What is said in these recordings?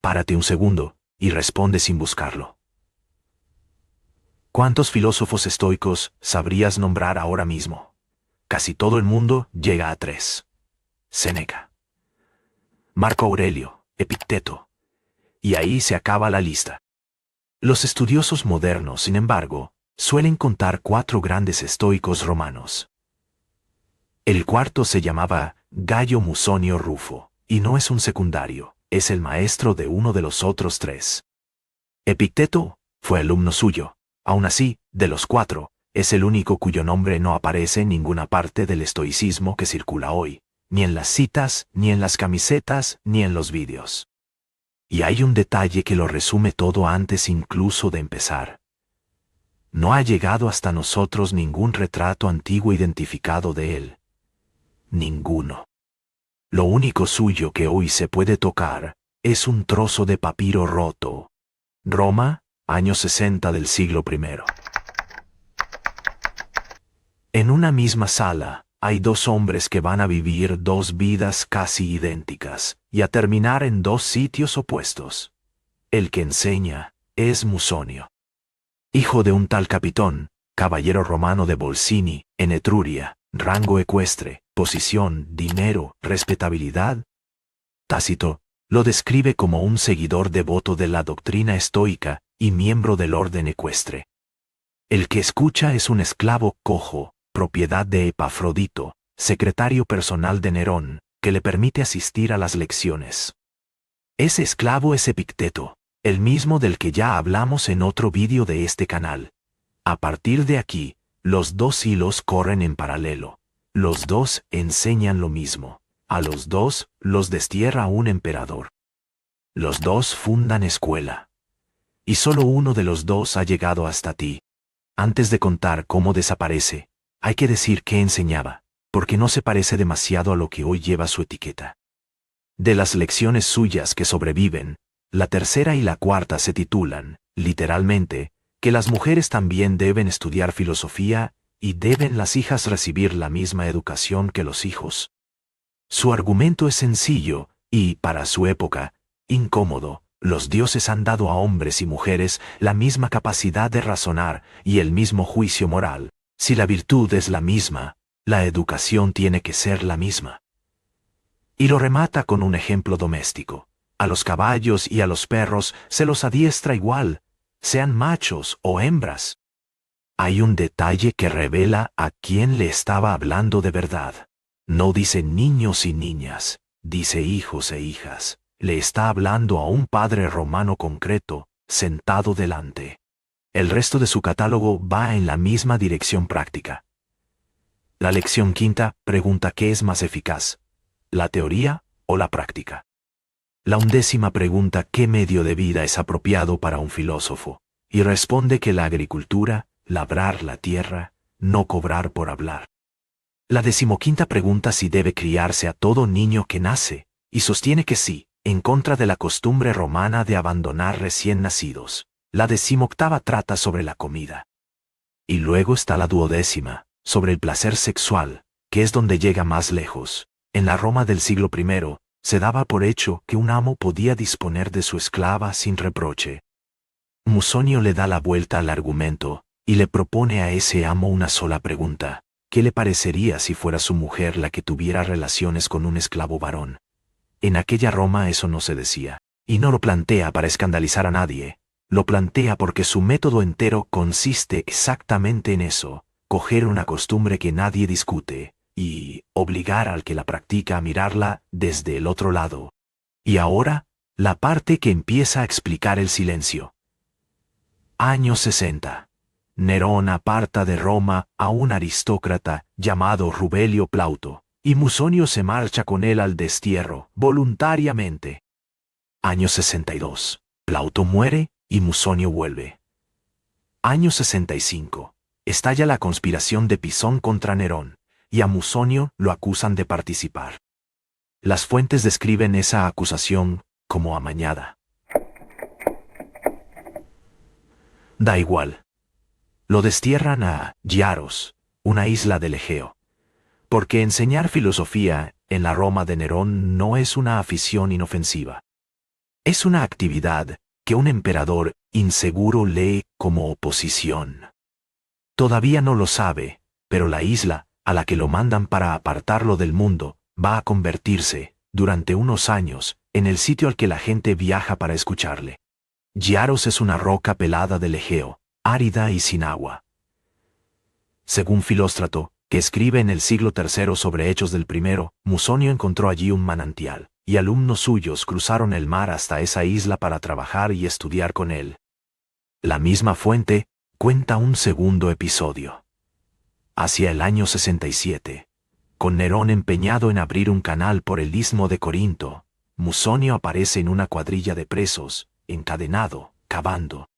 Párate un segundo y responde sin buscarlo. ¿Cuántos filósofos estoicos sabrías nombrar ahora mismo? Casi todo el mundo llega a 3. Séneca, Marco Aurelio, Epicteto. Y ahí se acaba la lista. Los estudiosos modernos, sin embargo, suelen contar 4 grandes estoicos romanos. El cuarto se llamaba Gayo Musonio Rufo, y no es un secundario, es el maestro de uno de los otros 3. Epicteto fue alumno suyo. Aún así, de los 4, es el único cuyo nombre no aparece en ninguna parte del estoicismo que circula hoy, ni en las citas, ni en las camisetas, ni en los vídeos. Y hay un detalle que lo resume todo antes incluso de empezar. No ha llegado hasta nosotros ningún retrato antiguo identificado de él. Ninguno. Lo único suyo que hoy se puede tocar es un trozo de papiro roto. Roma, años 60 del siglo I. En una misma sala hay 2 hombres que van a vivir 2 vidas casi idénticas y a terminar en 2 sitios opuestos. El que enseña es Musonio, hijo de un tal Capitón, caballero romano de Bolsini, en Etruria, rango ecuestre, posición, dinero, respetabilidad. Tácito lo describe como un seguidor devoto de la doctrina estoica y miembro del orden ecuestre. El que escucha es un esclavo cojo, propiedad de Epafrodito, secretario personal de Nerón, que le permite asistir a las lecciones. Ese esclavo es Epicteto, el mismo del que ya hablamos en otro vídeo de este canal. A partir de aquí, los 2 hilos corren en paralelo. Los 2 enseñan lo mismo. A los 2 los destierra un emperador. Los 2 fundan escuela. Y solo uno de los 2 ha llegado hasta ti. Antes de contar cómo desaparece, hay que decir qué enseñaba, porque no se parece demasiado a lo que hoy lleva su etiqueta. De las lecciones suyas que sobreviven, la tercera y la cuarta se titulan, literalmente, que las mujeres también deben estudiar filosofía y deben las hijas recibir la misma educación que los hijos. Su argumento es sencillo y, para su época, incómodo. Los dioses han dado a hombres y mujeres la misma capacidad de razonar y el mismo juicio moral. Si la virtud es la misma, la educación tiene que ser la misma. Y lo remata con un ejemplo doméstico. A los caballos y a los perros se los adiestra igual, sean machos o hembras. Hay un detalle que revela a quién le estaba hablando de verdad. No dice niños y niñas, dice hijos e hijas. Le está hablando a un padre romano concreto, sentado delante. El resto de su catálogo va en la misma dirección práctica. La lección quinta pregunta qué es más eficaz, la teoría o la práctica. La 11ª pregunta qué medio de vida es apropiado para un filósofo, y responde que la agricultura, labrar la tierra, no cobrar por hablar. La 15ª pregunta si debe criarse a todo niño que nace, y sostiene que sí, en contra de la costumbre romana de abandonar recién nacidos. La 18ª trata sobre la comida. Y luego está la 12ª, sobre el placer sexual, que es donde llega más lejos. En la Roma del siglo I, se daba por hecho que un amo podía disponer de su esclava sin reproche. Musonio le da la vuelta al argumento, y le propone a ese amo una sola pregunta. ¿Qué le parecería si fuera su mujer la que tuviera relaciones con un esclavo varón? En aquella Roma eso no se decía, y no lo plantea para escandalizar a nadie. Lo plantea porque su método entero consiste exactamente en eso, coger una costumbre que nadie discute, y obligar al que la practica a mirarla desde el otro lado. Y ahora, la parte que empieza a explicar el silencio. Años 60. Nerón aparta de Roma a un aristócrata llamado Rubelio Plauto, y Musonio se marcha con él al destierro, voluntariamente. Años 62. Plauto muere y Musonio vuelve. Año 65. Estalla la conspiración de Pisón contra Nerón, y a Musonio lo acusan de participar. Las fuentes describen esa acusación como amañada. Da igual. Lo destierran a Giaros, una isla del Egeo. Porque enseñar filosofía en la Roma de Nerón no es una afición inofensiva. Es una actividad que un emperador inseguro lee como oposición. Todavía no lo sabe, pero la isla, a la que lo mandan para apartarlo del mundo, va a convertirse, durante unos años, en el sitio al que la gente viaja para escucharle. Giaros es una roca pelada del Egeo, árida y sin agua. Según Filóstrato, que escribe en el siglo III sobre Hechos del I, Musonio encontró allí un manantial, y alumnos suyos cruzaron el mar hasta esa isla para trabajar y estudiar con él. La misma fuente cuenta un segundo episodio. Hacia el año 67, con Nerón empeñado en abrir un canal por el istmo de Corinto, Musonio aparece en una cuadrilla de presos, encadenado, cavando.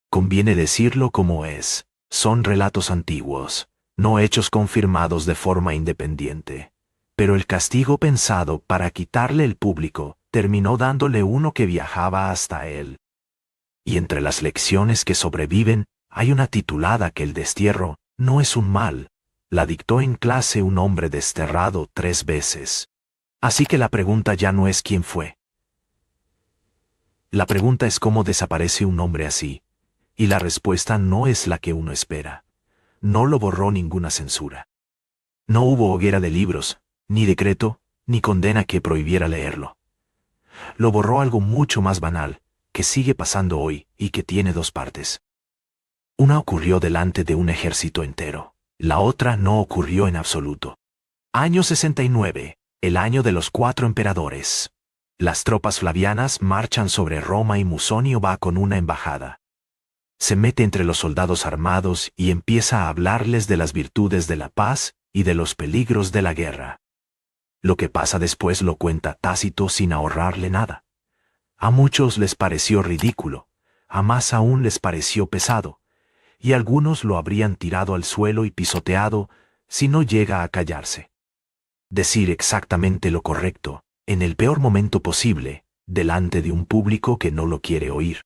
Conviene decirlo como es, son relatos antiguos, no hechos confirmados de forma independiente. Pero el castigo pensado para quitarle el público terminó dándole uno que viajaba hasta él. Y entre las lecciones que sobreviven, hay una titulada que el destierro no es un mal. La dictó en clase un hombre desterrado 3 veces. Así que la pregunta ya no es quién fue. La pregunta es cómo desaparece un hombre así. Y la respuesta no es la que uno espera. No lo borró ninguna censura. No hubo hoguera de libros, ni decreto, ni condena que prohibiera leerlo. Lo borró algo mucho más banal, que sigue pasando hoy y que tiene 2 partes. Una ocurrió delante de un ejército entero. La otra no ocurrió en absoluto. Año 69, el año de los 4 emperadores. Las tropas flavianas marchan sobre Roma y Musonio va con una embajada. Se mete entre los soldados armados y empieza a hablarles de las virtudes de la paz y de los peligros de la guerra. Lo que pasa después lo cuenta Tácito sin ahorrarle nada. A muchos les pareció ridículo, a más aún les pareció pesado, y algunos lo habrían tirado al suelo y pisoteado si no llega a callarse. Decir exactamente lo correcto, en el peor momento posible, delante de un público que no lo quiere oír.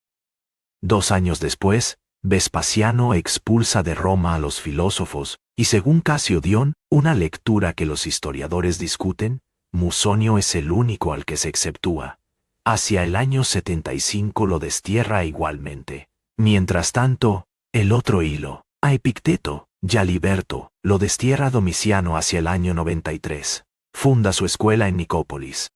2 años después, Vespasiano expulsa de Roma a los filósofos, y según Casiodión, una lectura que los historiadores discuten, Musonio es el único al que se exceptúa. Hacia el año 75 lo destierra igualmente. Mientras tanto, el otro hilo, a Epicteto, ya liberto, lo destierra Domiciano hacia el año 93. Funda su escuela en Nicópolis.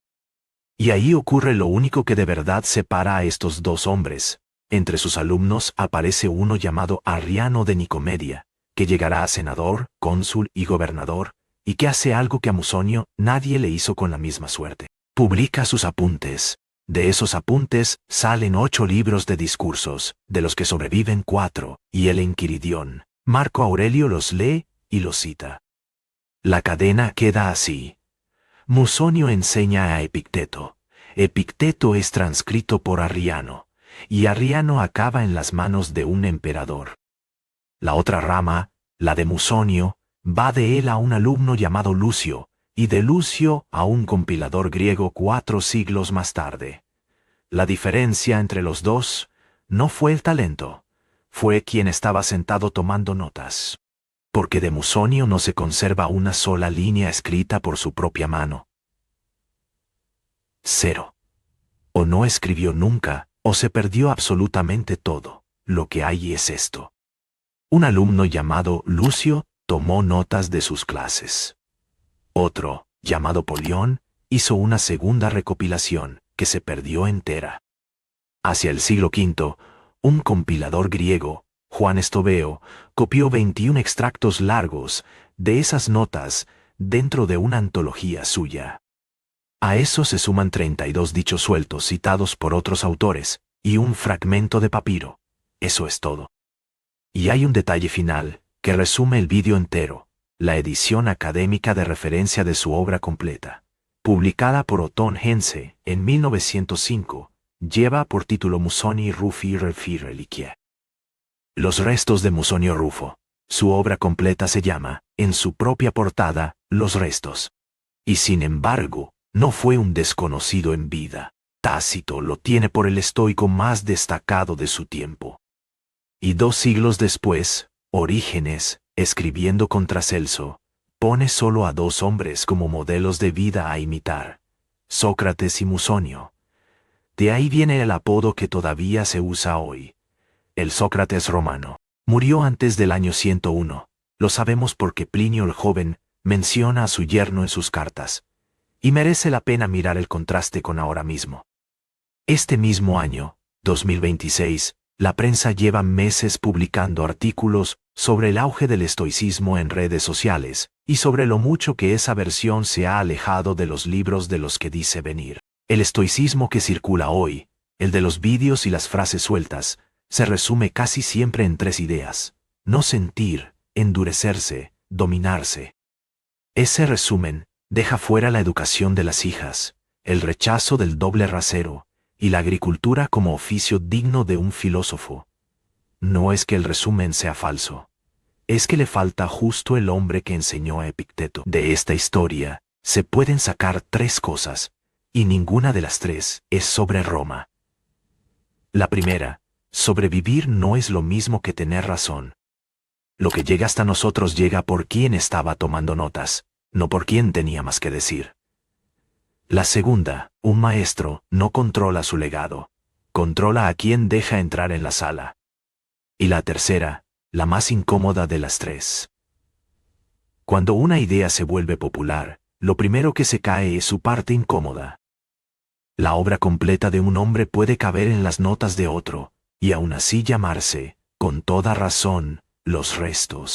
Y ahí ocurre lo único que de verdad separa a estos 2 hombres. Entre sus alumnos aparece uno llamado Arriano de Nicomedia, que llegará a senador, cónsul y gobernador, y que hace algo que a Musonio nadie le hizo con la misma suerte. Publica sus apuntes. De esos apuntes salen 8 libros de discursos, de los que sobreviven 4, y el Enquiridión. Marco Aurelio los lee y los cita. La cadena queda así. Musonio enseña a Epicteto. Epicteto es transcrito por Arriano. Y Arriano acaba en las manos de un emperador. La otra rama, la de Musonio, va de él a un alumno llamado Lucio, y de Lucio a un compilador griego 4 siglos más tarde. La diferencia entre los 2 no fue el talento, fue quien estaba sentado tomando notas. Porque de Musonio no se conserva una sola línea escrita por su propia mano. 0. O no escribió nunca, o se perdió absolutamente todo. Lo que hay es esto. Un alumno llamado Lucio tomó notas de sus clases. Otro, llamado Polión, hizo una segunda recopilación, que se perdió entera. Hacia el siglo V, un compilador griego, Juan Estobeo, copió 21 extractos largos de esas notas dentro de una antología suya. A eso se suman 32 dichos sueltos citados por otros autores, y un fragmento de papiro. Eso es todo. Y hay un detalle final, que resume el vídeo entero, la edición académica de referencia de su obra completa. Publicada por Otón Hense en 1905, lleva por título Musoni Rufi Refi Reliquia. Los restos de Musonio Rufo. Su obra completa se llama, en su propia portada, Los restos. Y sin embargo, no fue un desconocido en vida. Tácito lo tiene por el estoico más destacado de su tiempo. Y 2 siglos después, Orígenes, escribiendo contra Celso, pone solo a 2 hombres como modelos de vida a imitar, Sócrates y Musonio. De ahí viene el apodo que todavía se usa hoy, el Sócrates romano. Murió antes del año 101. Lo sabemos porque Plinio el Joven menciona a su yerno en sus cartas. Y merece la pena mirar el contraste con ahora mismo. Este mismo año, 2026, la prensa lleva meses publicando artículos sobre el auge del estoicismo en redes sociales y sobre lo mucho que esa versión se ha alejado de los libros de los que dice venir. El estoicismo que circula hoy, el de los vídeos y las frases sueltas, se resume casi siempre en tres ideas: no sentir, endurecerse, dominarse. Ese resumen deja fuera la educación de las hijas, el rechazo del doble rasero y la agricultura como oficio digno de un filósofo. No es que el resumen sea falso, es que le falta justo el hombre que enseñó a Epicteto. De esta historia se pueden sacar tres cosas, y ninguna de las tres es sobre Roma. La primera: sobrevivir no es lo mismo que tener razón. Lo que llega hasta nosotros llega por quien estaba tomando notas, no por quien tenía más que decir. La segunda: un maestro no controla su legado, controla a quien deja entrar en la sala. Y la tercera, la más incómoda de las tres. Cuando una idea se vuelve popular, lo primero que se cae es su parte incómoda. La obra completa de un hombre puede caber en las notas de otro, y aún así llamarse, con toda razón, los restos.